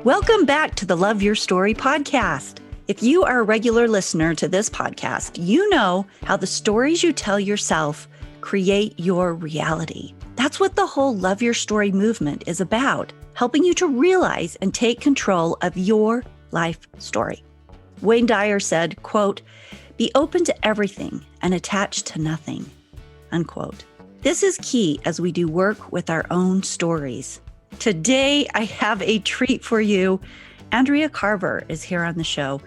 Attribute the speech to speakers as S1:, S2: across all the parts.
S1: Welcome back to the Love Your Story podcast. If you are a regular listener to this podcast, you know how the stories you tell yourself create your reality. That's what the whole Love Your Story movement is about, helping you to realize and take control of your life story. Wayne Dyer said, quote, "Be open to everything and attached to nothing," unquote. This is key as we do work with our own stories. Today, I have a treat for you. Andrea Carver is here on the show,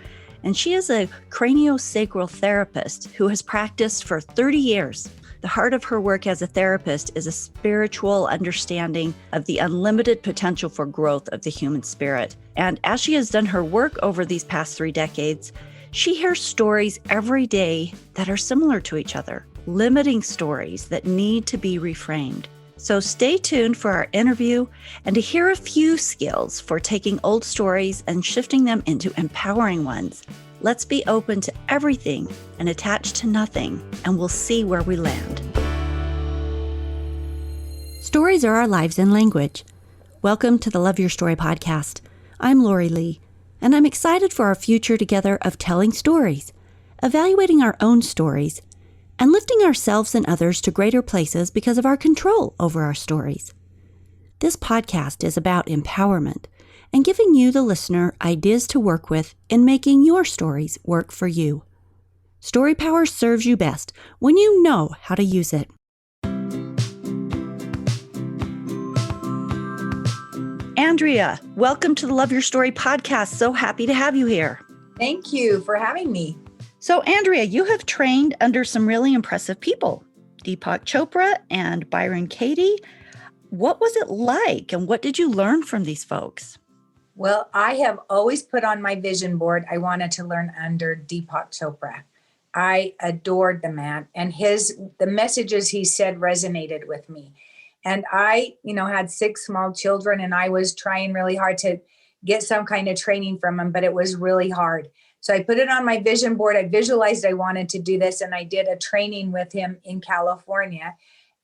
S1: and she is a craniosacral therapist who has practiced for 30 years. The heart of her work as a therapist is a spiritual understanding of the unlimited potential for growth of the human spirit. And as she has done her work over these past 3 decades, she hears stories every day that are similar to each other, limiting stories that need to be reframed. So stay tuned for our interview and to hear a few skills for taking old stories and shifting them into empowering ones. Let's be open to everything and attached to nothing, and we'll see where we land. Stories are our lives in language. Welcome to the Love Your Story podcast. I'm Lori Lee, and I'm excited for our future together of telling stories, evaluating our own stories, and lifting ourselves and others to greater places because of our control over our stories. This podcast is about empowerment and giving you, the listener, ideas to work with in making your stories work for you. Story power serves you best when you know how to use it. Andrea, welcome to the Love Your Story podcast. So happy to have you here.
S2: Thank you for having me.
S1: So, Andrea, you have trained under some really impressive people, Deepak Chopra and Byron Katie. What was it like, and what did you learn from these folks?
S2: Well, I have always put on my vision board, I wanted to learn under Deepak Chopra. I adored the man, and the messages he said resonated with me. And I, had 6 small children, and I was trying really hard to get some kind of training from him, but it was really hard. So I put it on my vision board. I visualized I wanted to do this, and I did a training with him in California.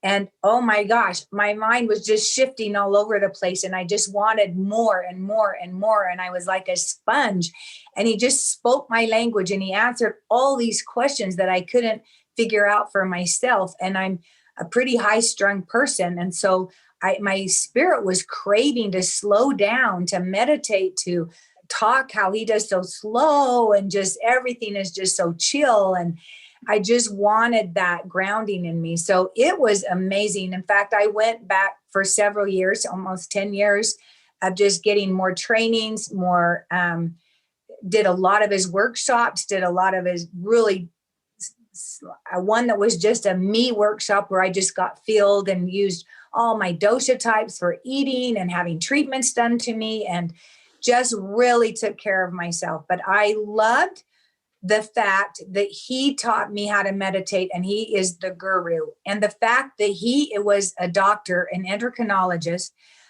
S2: And oh my gosh, my mind was just shifting all over the place, and I just wanted more and more and more. And I was like a sponge, and he just spoke my language, and he answered all these questions that I couldn't figure out for myself. And I'm a pretty high-strung person. And so my spirit was craving to slow down, to meditate, to talk how he does so slow, and just everything is just so chill. And I just wanted that grounding in me. So it was amazing. In fact, I went back for several years, almost 10 years of just getting more trainings, did a lot of his workshops, did a lot of his one that was just a me workshop where I just got filled and used all my dosha types for eating and having treatments done to me, and just really took care of myself. But I loved the fact that he taught me how to meditate, and he is the guru. And the fact that he was a doctor, an endocrinologist,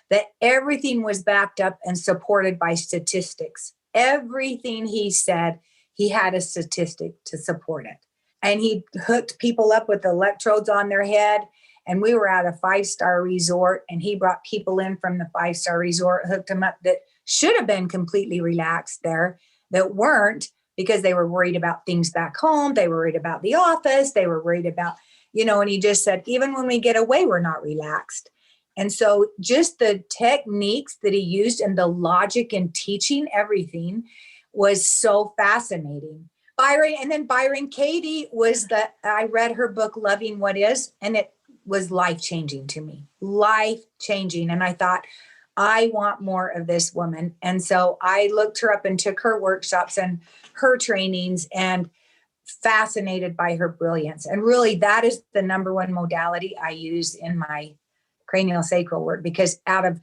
S2: that everything was backed up and supported by statistics. Everything he said, he had a statistic to support it. And he hooked people up with electrodes on their head. And we were at a 5-star resort, and he brought people in from the 5-star resort, hooked them up that should have been completely relaxed there, that weren't, because they were worried about things back home. They were worried about the office. They were worried about, and he just said, even when we get away, we're not relaxed. And so just the techniques that he used and the logic in teaching everything was so fascinating. Byron Katie I read her book, Loving What Is, and it was life-changing to me, life-changing. And I thought, I want more of this woman. And so I looked her up and took her workshops and her trainings, and fascinated by her brilliance. And really, that is the number one modality I use in my craniosacral work, because out of,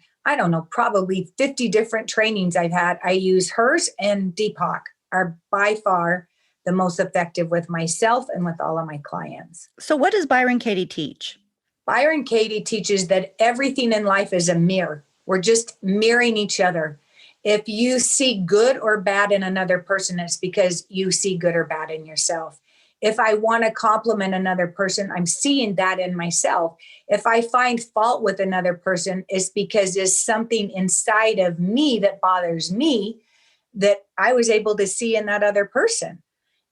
S2: probably 50 different trainings I've had, I use hers and Deepak are by far the most effective with myself and with all of my clients.
S1: So what does Byron Katie teach?
S2: Byron Katie teaches that everything in life is a mirror. We're just mirroring each other. If you see good or bad in another person, it's because you see good or bad in yourself. If I want to compliment another person, I'm seeing that in myself. If I find fault with another person, it's because there's something inside of me that bothers me that I was able to see in that other person.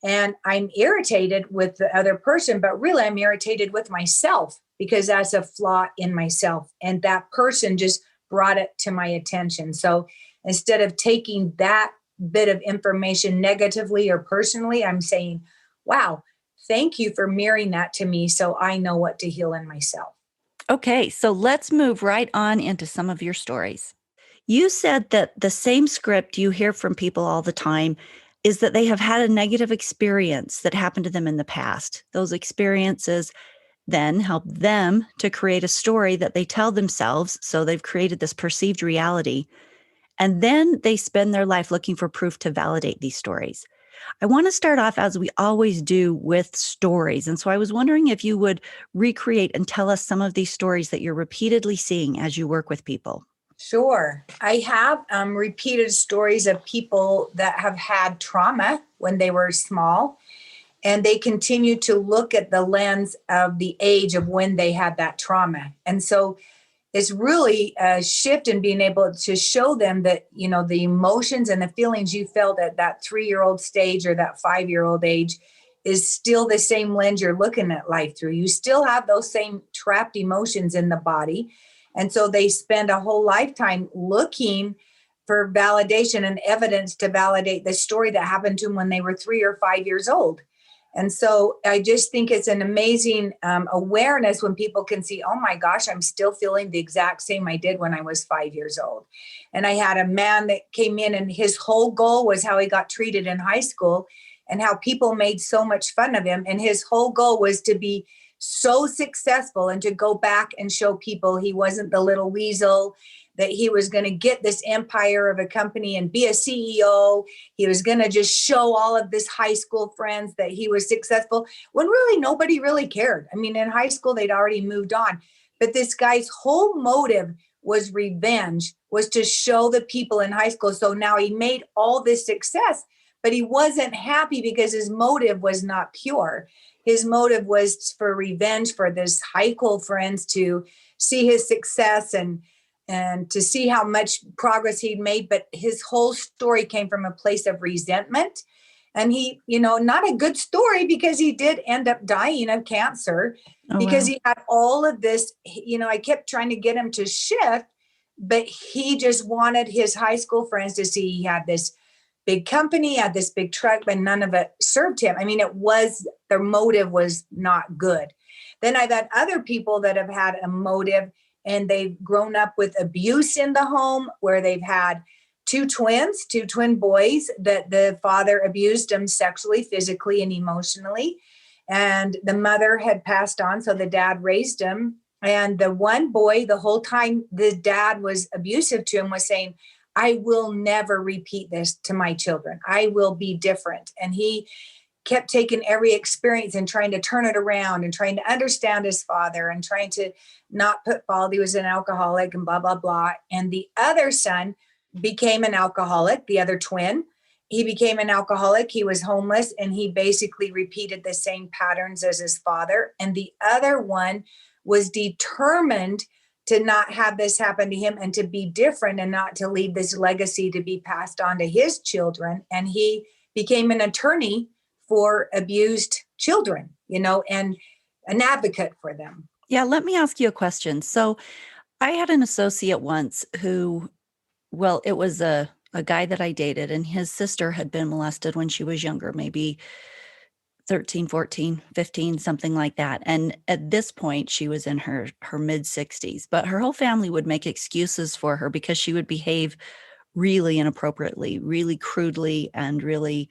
S2: And I'm irritated with the other person, but really I'm irritated with myself because that's a flaw in myself. And that person just brought it to my attention. So instead of taking that bit of information negatively or personally, I'm saying, wow, thank you for mirroring that to me so I know what to heal in myself.
S1: Okay, so let's move right on into some of your stories. You said that the same script you hear from people all the time is that they have had a negative experience that happened to them in the past. Those experiences then help them to create a story that they tell themselves. So they've created this perceived reality. And then they spend their life looking for proof to validate these stories. I want to start off, as we always do, with stories. And so I was wondering if you would recreate and tell us some of these stories that you're repeatedly seeing as you work with people.
S2: Sure. I have repeated stories of people that have had trauma when they were small, and they continue to look at the lens of the age of when they had that trauma. And so it's really a shift in being able to show them that, you know, the emotions and the feelings you felt at that 3-year-old stage or that 5-year-old age is still the same lens you're looking at life through. You still have those same trapped emotions in the body. And so they spend a whole lifetime looking for validation and evidence to validate the story that happened to them when they were 3 or 5 years old. And so I just think it's an amazing awareness when people can see, oh my gosh, I'm still feeling the exact same I did when I was 5 years old. And I had a man that came in and his whole goal was how he got treated in high school and how people made so much fun of him. And his whole goal was to be so successful and to go back and show people he wasn't the little weasel, that he was going to get this empire of a company and be a CEO. He was going to just show all of his high school friends that he was successful when really nobody really cared. I mean, in high school, they'd already moved on. But this guy's whole motive was revenge, was to show the people in high school. So now he made all this success, but he wasn't happy because his motive was not pure. His motive was for revenge for this high school friends to see his success and to see how much progress he'd made. But his whole story came from a place of resentment. And he, you know, not a good story because he did end up dying of cancer because he had all of this, you know, I kept trying to get him to shift, but he just wanted his high school friends to see he had this big company, had this big truck, but none of it served him. I mean, their motive was not good. Then I've had other people that have had a motive and they've grown up with abuse in the home where they've had two twin boys that the father abused them sexually, physically, and emotionally. And the mother had passed on, so the dad raised them. And the one boy, the whole time the dad was abusive to him, was saying, I will never repeat this to my children. I will be different. And he kept taking every experience and trying to turn it around and trying to understand his father and trying to not put fault. He was an alcoholic and blah, blah, blah. And the other son became an alcoholic, the other twin. He became an alcoholic. He was homeless and he basically repeated the same patterns as his father. And the other one was determined to not have this happen to him and to be different and not to leave this legacy to be passed on to his children. And he became an attorney for abused children, you know, and an advocate for them.
S1: Yeah, let me ask you a question. So I had an associate once who, well, it was a guy that I dated, and his sister had been molested when she was younger, maybe 13, 14, 15, something like that. And at this point, she was in her mid 60s, but her whole family would make excuses for her because she would behave really inappropriately, really crudely, and really,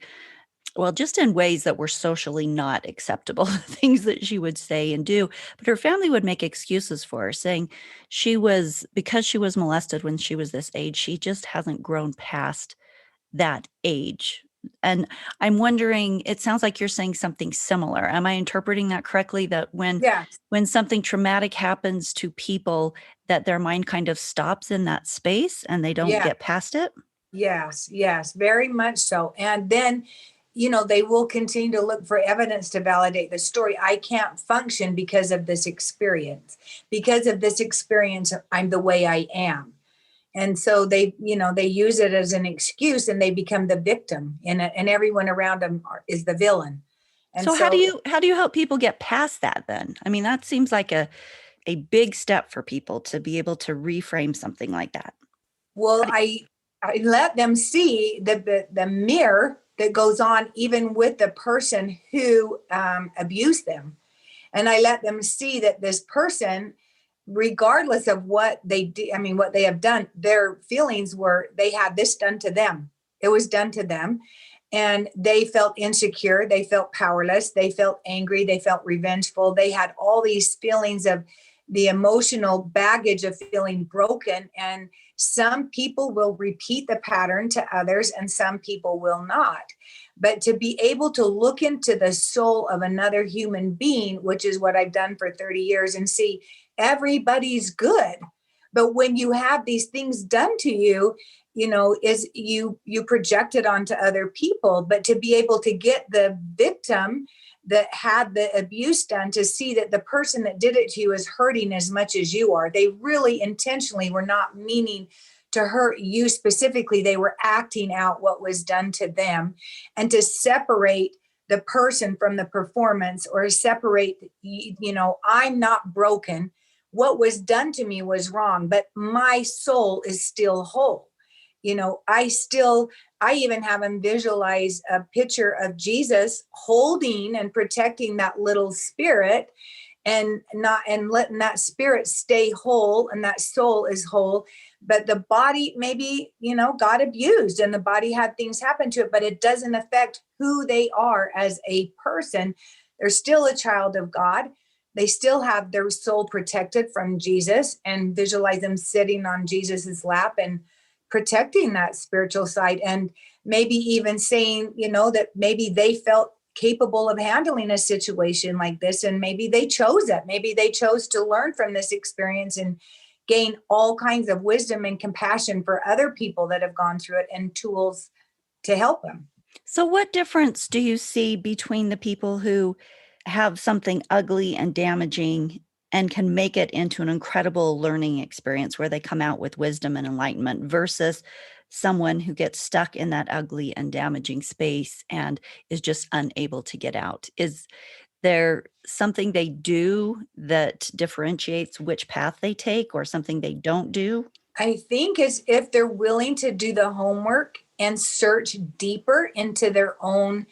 S1: well, just in ways that were socially not acceptable, things that she would say and do. But her family would make excuses for her, saying because she was molested when she was this age, she just hasn't grown past that age. And I'm wondering, it sounds like you're saying something similar. Am I interpreting that correctly? That when something traumatic happens to people, that their mind kind of stops in that space and they don't get past it?
S2: Yes, very much so. And then they will continue to look for evidence to validate the story. I can't function because of this experience. Because of this experience, I'm the way I am. And so they use it as an excuse, and they become the victim, and everyone around them is the villain. And
S1: So how do you help people get past that then? I mean, that seems like a big step for people to be able to reframe something like that.
S2: well,
S1: How do
S2: I let them see the mirror that goes on even with the person who abused them. And I let them see that this person, regardless of what they do, I mean, what they have done, their feelings were they had this done to them. It was done to them. And they felt insecure. They felt powerless. They felt angry. They felt revengeful. They had all these feelings of the emotional baggage of feeling broken. And some people will repeat the pattern to others, and some people will not. But to be able to look into the soul of another human being, which is what I've done for 30 years, and see everybody's good. But when you have these things done to you, is you project it onto other people. But to be able to get the victim that had the abuse done to see that the person that did it to you is hurting as much as you are. They really intentionally were not meaning to hurt you specifically. They were acting out what was done to them. And to separate the person from the performance, or separate, I'm not broken. What was done to me was wrong, but my soul is still whole. I even have them visualize a picture of Jesus holding and protecting that little spirit, and letting that spirit stay whole, and that soul is whole. But the body maybe, got abused, and the body had things happen to it, but it doesn't affect who they are as a person. They're still a child of God. They still have their soul protected from Jesus, and visualize them sitting on Jesus's lap and protecting that spiritual side. And maybe even saying, that maybe they felt capable of handling a situation like this, and maybe they chose it. Maybe they chose to learn from this experience and gain all kinds of wisdom and compassion for other people that have gone through it, and tools to help them.
S1: So what difference do you see between the people who have something ugly and damaging and can make it into an incredible learning experience where they come out with wisdom and enlightenment, versus someone who gets stuck in that ugly and damaging space and is just unable to get out? Is there something they do that differentiates which path they take, or something they don't do?
S2: I think is if they're willing to do the homework and search deeper into their own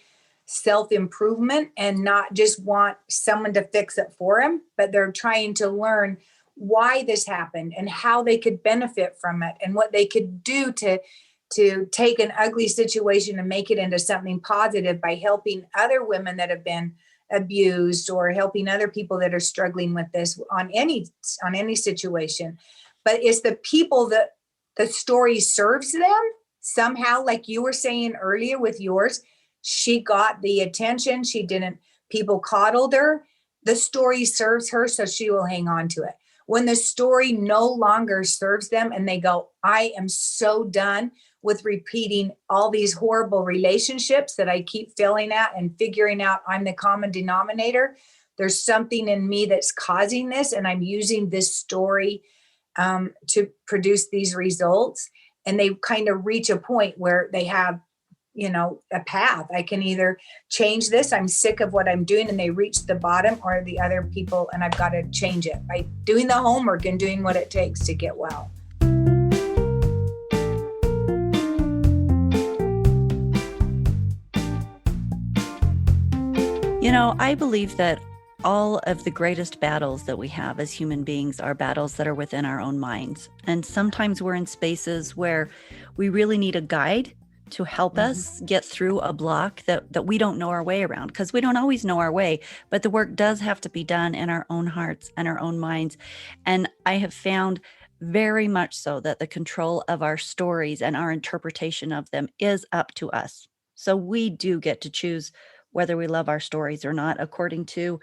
S2: self improvement, and not just want someone to fix it for them, but they're trying to learn why this happened and how they could benefit from it, and what they could do to take an ugly situation and make it into something positive by helping other women that have been abused, or helping other people that are struggling with this on any situation. But it's the people that the story serves them somehow, like you were saying earlier with yours. She got the attention. She didn't, people coddled her. The story serves her, so she will hang on to it. When the story no longer serves them, and they go, I am so done with repeating all these horrible relationships that I keep failing at, and figuring out I'm the common denominator. There's something in me that's causing this, and I'm using this story to produce these results. And they kind of reach a point where they have, a path. I can either change this. I'm sick of what I'm doing. And they reach the bottom, or the other people, and I've got to change it by doing the homework and doing what it takes to get well.
S1: I believe that all of the greatest battles that we have as human beings are battles that are within our own minds. And sometimes we're in spaces where we really need a guide to help us get through a block that we don't know our way around, because we don't always know our way, but the work does have to be done in our own hearts and our own minds. And I have found very much so that the control of our stories and our interpretation of them is up to us. So we do get to choose whether we love our stories or not, according to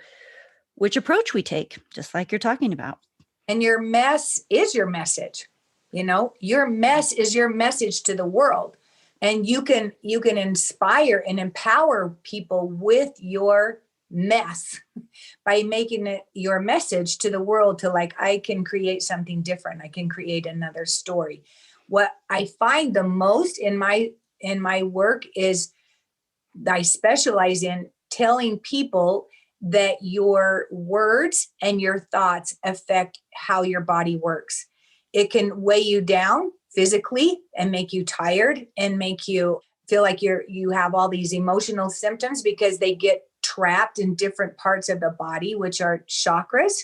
S1: which approach we take, just like you're talking about.
S2: And your mess is your message. Your mess is your message to the world. And you can inspire and empower people with your mess by making it your message to the world to like, I can create something different. I can create another story. What I find the most in my work is I specialize in telling people that your words and your thoughts affect how your body works. It can weigh you down physically and make you tired and make you feel like you have all these emotional symptoms because they get trapped in different parts of the body, which are chakras.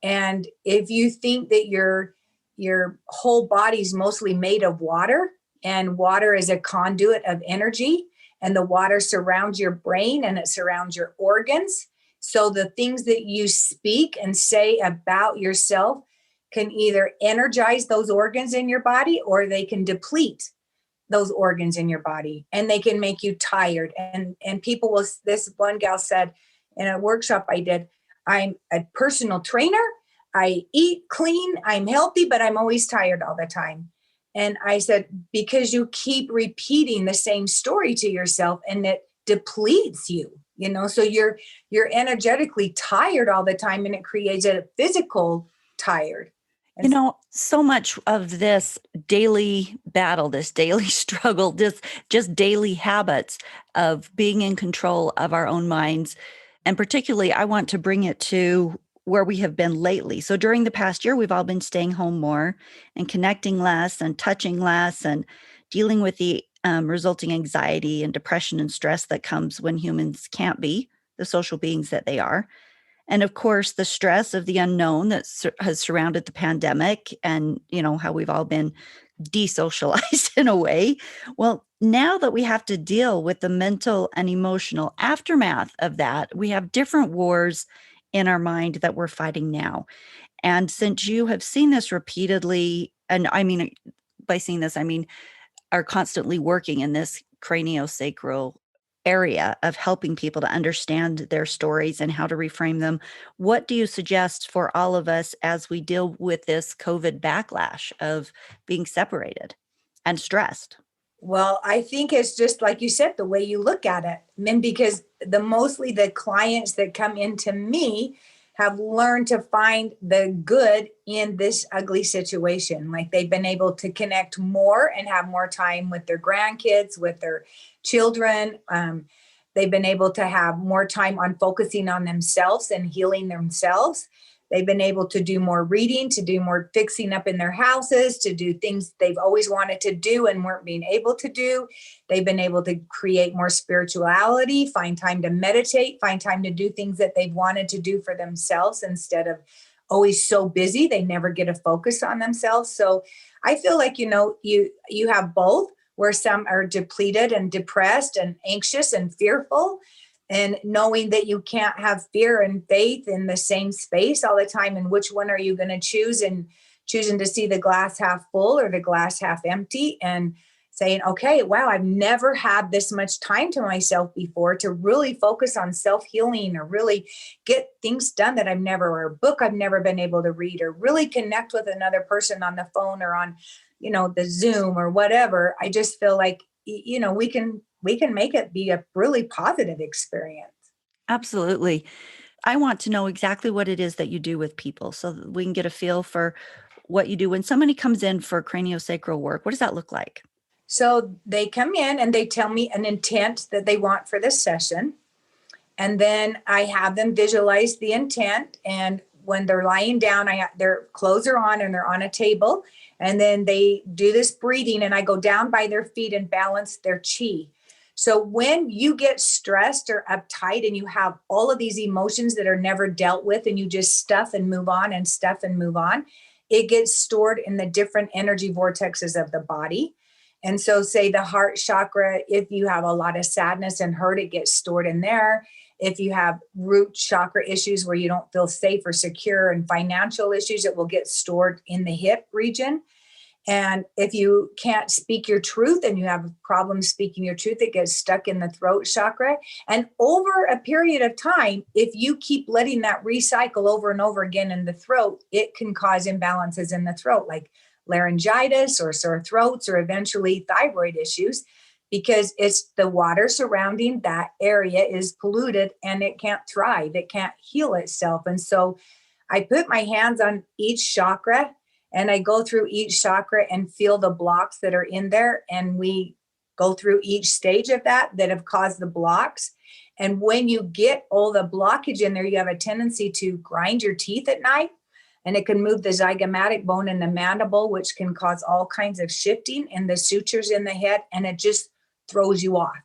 S2: And if you think that your whole body's mostly made of water, and water is a conduit of energy, and the water surrounds your brain and it surrounds your organs. So the things that you speak and say about yourself can either energize those organs in your body or they can deplete those organs in your body, and they can make you tired. And people will, this one gal said in a workshop I did, I'm a personal trainer. I eat clean. I'm healthy, but I'm always tired all the time. And I said, because you keep repeating the same story to yourself and it depletes you, so you're energetically tired all the time, and it creates a physical tired.
S1: So much of this daily battle, this daily struggle, this just daily habits of being in control of our own minds. And particularly, I want to bring it to where we have been lately. So during the past year, we've all been staying home more and connecting less and touching less and dealing with the resulting anxiety and depression and stress that comes when humans can't be the social beings that they are. And of course, the stress of the unknown that has surrounded the pandemic and, how we've all been desocialized in a way. Well, now that we have to deal with the mental and emotional aftermath of that, we have different wars in our mind that we're fighting now. And since you have seen this repeatedly, and I mean, by seeing this, I mean, are constantly working in this craniosacral area of helping people to understand their stories and how to reframe them. What do you suggest for all of us as we deal with this COVID backlash of being separated and stressed?
S2: Well, I think it's just like you said, the way you look at it. I mean, because mostly the clients that come into me have learned to find the good in this ugly situation. Like they've been able to connect more and have more time with their grandkids, with their children. They've been able to have more time on focusing on themselves and healing themselves. They've been able to do more reading, to do more fixing up in their houses, to do things they've always wanted to do and weren't being able to do. They've been able to create more spirituality, find time to meditate, find time to do things that they've wanted to do for themselves instead of always so busy they never get a focus on themselves. So I feel like, you have both, where some are depleted and depressed and anxious and fearful. And knowing that you can't have fear and faith in the same space all the time. And which one are you going to choose? And choosing to see the glass half full or the glass half empty, and saying, okay, wow, I've never had this much time to myself before to really focus on self-healing or really get things done that or a book I've never been able to read, or really connect with another person on the phone or on, the Zoom or whatever. I just feel like, we can make it be a really positive experience.
S1: Absolutely. I want to know exactly what it is that you do with people so that we can get a feel for what you do when somebody comes in for craniosacral work. What does that look like?
S2: So they come in and they tell me an intent that they want for this session. And then I have them visualize the intent. And when they're lying down, their clothes are on and they're on a table. And then they do this breathing, and I go down by their feet and balance their chi. So when you get stressed or uptight and you have all of these emotions that are never dealt with, and you just stuff and move on and stuff and move on, it gets stored in the different energy vortexes of the body. And so say the heart chakra, if you have a lot of sadness and hurt, it gets stored in there. If you have root chakra issues where you don't feel safe or secure, and financial issues, it will get stored in the hip region. And if you can't speak your truth and you have problems speaking your truth, it gets stuck in the throat chakra. And over a period of time, if you keep letting that recycle over and over again in the throat, it can cause imbalances in the throat, like laryngitis or sore throats or eventually thyroid issues, because it's the water surrounding that area is polluted and it can't thrive. It can't heal itself. And so I put my hands on each chakra and I go through each chakra and feel the blocks that are in there. And we go through each stage of that have caused the blocks. And when you get all the blockage in there, you have a tendency to grind your teeth at night, and it can move the zygomatic bone in the mandible, which can cause all kinds of shifting in the sutures in the head, and it just throws you off.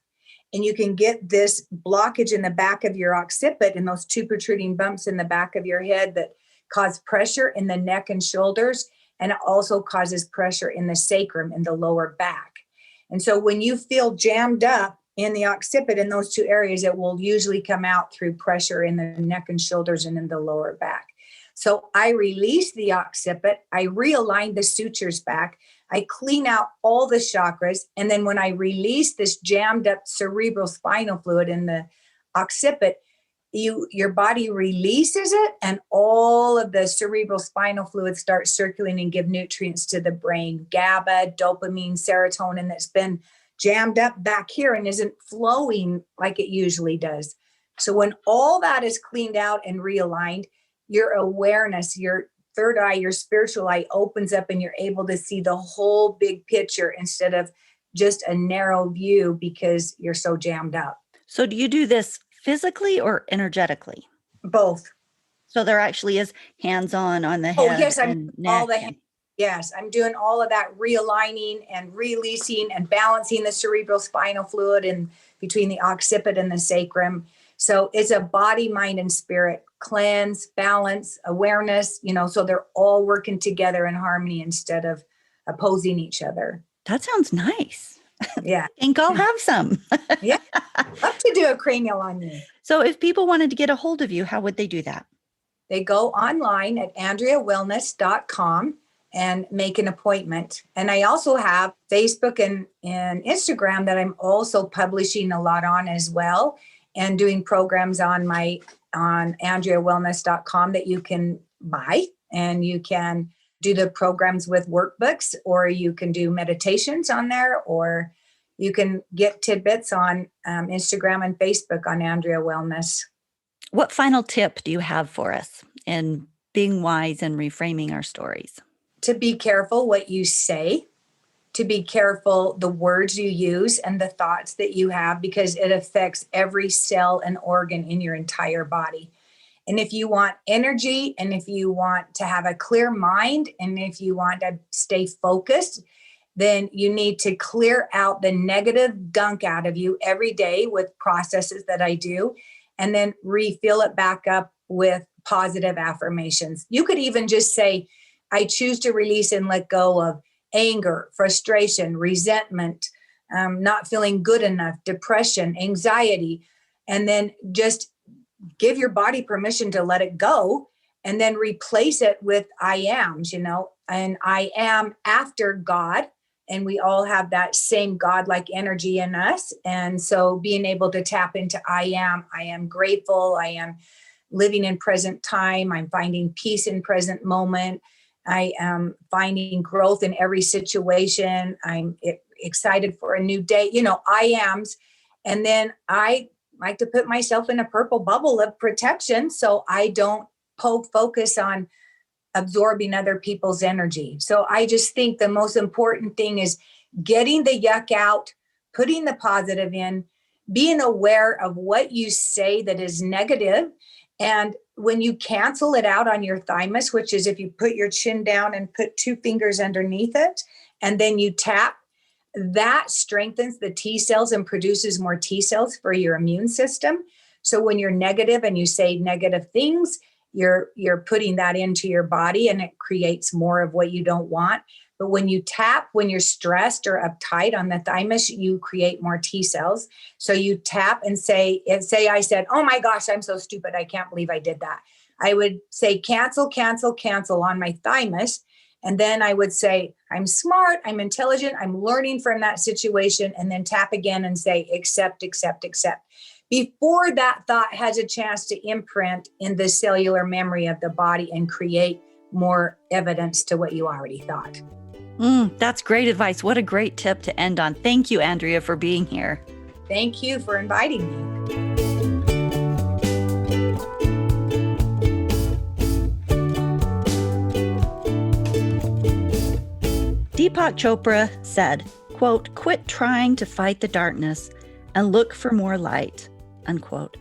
S2: And you can get this blockage in the back of your occiput and those two protruding bumps in the back of your head that cause pressure in the neck and shoulders. And it also causes pressure in the sacrum in the lower back. And so when you feel jammed up in the occiput in those two areas, it will usually come out through pressure in the neck and shoulders and in the lower back. So I release the occiput, I realign the sutures back, I clean out all the chakras. And then when I release this jammed up cerebral spinal fluid in the occiput, your body releases it, and all of the cerebral spinal fluid starts circulating and give nutrients to the brain, GABA, dopamine, serotonin that's been jammed up back here and isn't flowing like it usually does. So when all that is cleaned out and realigned, your awareness, your third eye, your spiritual eye opens up, and you're able to see the whole big picture instead of just a narrow view because you're so jammed up.
S1: So do you do this physically or energetically?
S2: Both.
S1: So there actually is hands-on on the head.
S2: Oh, yes,
S1: and neck.
S2: Yes, I'm doing all of that realigning and releasing and balancing the cerebral spinal fluid in between the occiput and the sacrum. So it's a body, mind, and spirit cleanse, balance, awareness, so they're all working together in harmony instead of opposing each other.
S1: That sounds nice.
S2: Yeah.
S1: I think I'll have some.
S2: Yeah. Love to do a cranial on you.
S1: So if people wanted to get a hold of you, how would they do that?
S2: They go online at andreawellness.com and make an appointment. And I also have Facebook and Instagram that I'm also publishing a lot on as well, and doing programs on andreawellness.com that you can buy, and you can do the programs with workbooks, or you can do meditations on there, or you can get tidbits on Instagram and Facebook on Andrea Wellness.
S1: What final tip do you have for us in being wise and reframing our stories?
S2: To be careful what you say, to be careful the words you use and the thoughts that you have, because it affects every cell and organ in your entire body. And if you want energy, and if you want to have a clear mind, and if you want to stay focused, then you need to clear out the negative gunk out of you every day with processes that I do, and then refill it back up with positive affirmations. You could even just say, I choose to release and let go of anger, frustration, resentment, not feeling good enough, depression, anxiety, and then just give your body permission to let it go, and then replace it with I ams, and I am after God. And we all have that same God-like energy in us. And so being able to tap into I am grateful. I am living in present time. I'm finding peace in present moment. I am finding growth in every situation. I'm excited for a new day, I ams. And then I like to put myself in a purple bubble of protection so I don't focus on absorbing other people's energy. So I just think the most important thing is getting the yuck out, putting the positive in, being aware of what you say that is negative. And when you cancel it out on your thymus, which is if you put your chin down and put two fingers underneath it, and then you tap, that strengthens the T cells and produces more T cells for your immune system. So when you're negative and you say negative things, you're putting that into your body, and it creates more of what you don't want. But when you tap, when you're stressed or uptight on the thymus, you create more T cells. So you tap and say I said, oh my gosh, I'm so stupid. I can't believe I did that. I would say, cancel, cancel, cancel on my thymus. And then I would say, I'm smart, I'm intelligent, I'm learning from that situation. And then tap again and say, accept, accept, accept. Before that thought has a chance to imprint in the cellular memory of the body and create more evidence to what you already thought.
S1: That's great advice. What a great tip to end on. Thank you, Andrea, for being here.
S2: Thank you for inviting me.
S1: Deepak Chopra said, quote, "Quit trying to fight the darkness and look for more light," unquote.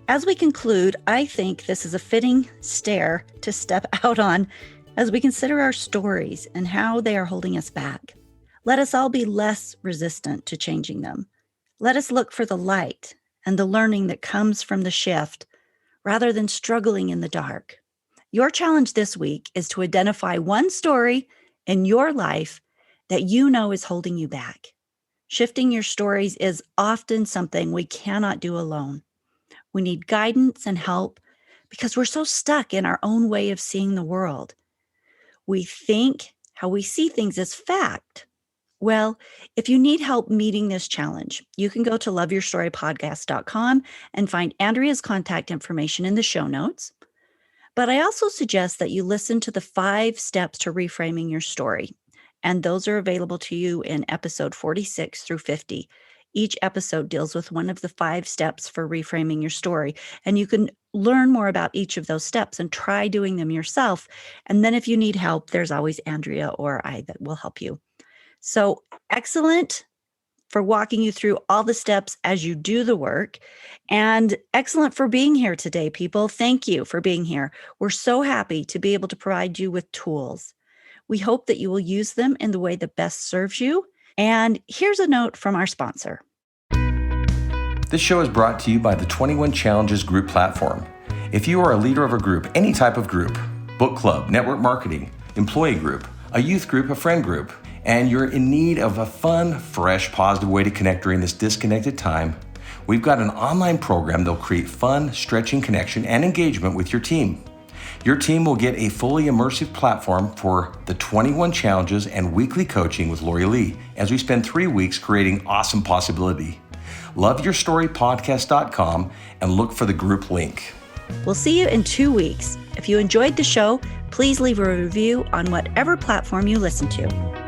S1: As we conclude, I think this is a fitting stair to step out on as we consider our stories and how they are holding us back. Let us all be less resistant to changing them. Let us look for the light and the learning that comes from the shift rather than struggling in the dark. Your challenge this week is to identify one story in your life that you know is holding you back. Shifting your stories is often something we cannot do alone. We need guidance and help because we're so stuck in our own way of seeing the world. We think how we see things as fact. Well, if you need help meeting this challenge, you can go to loveyourstorypodcast.com and find Andrea's contact information in the show notes. But I also suggest that you listen to the 5 steps to reframing your story. And those are available to you in episode 46 through 50. Each episode deals with one of the 5 steps for reframing your story. And you can learn more about each of those steps and try doing them yourself. And then if you need help, there's always Andrea or I that will help you. So excellent for walking you through all the steps as you do the work. And excellent for being here today, people. Thank you for being here. We're so happy to be able to provide you with tools. We hope that you will use them in the way that best serves you. And here's a note from our sponsor.
S3: This show is brought to you by the 21 Challenges group platform. If you are a leader of a group, any type of group, book club, network marketing, employee group, a youth group, a friend group, and you're in need of a fun, fresh, positive way to connect during this disconnected time, we've got an online program that'll create fun, stretching connection and engagement with your team. Your team will get a fully immersive platform for the 21 challenges and weekly coaching with Lori Lee as we spend 3 weeks creating awesome possibility. LoveYourStoryPodcast.com and look for the group link.
S1: We'll see you in 2 weeks. If you enjoyed the show, please leave a review on whatever platform you listen to.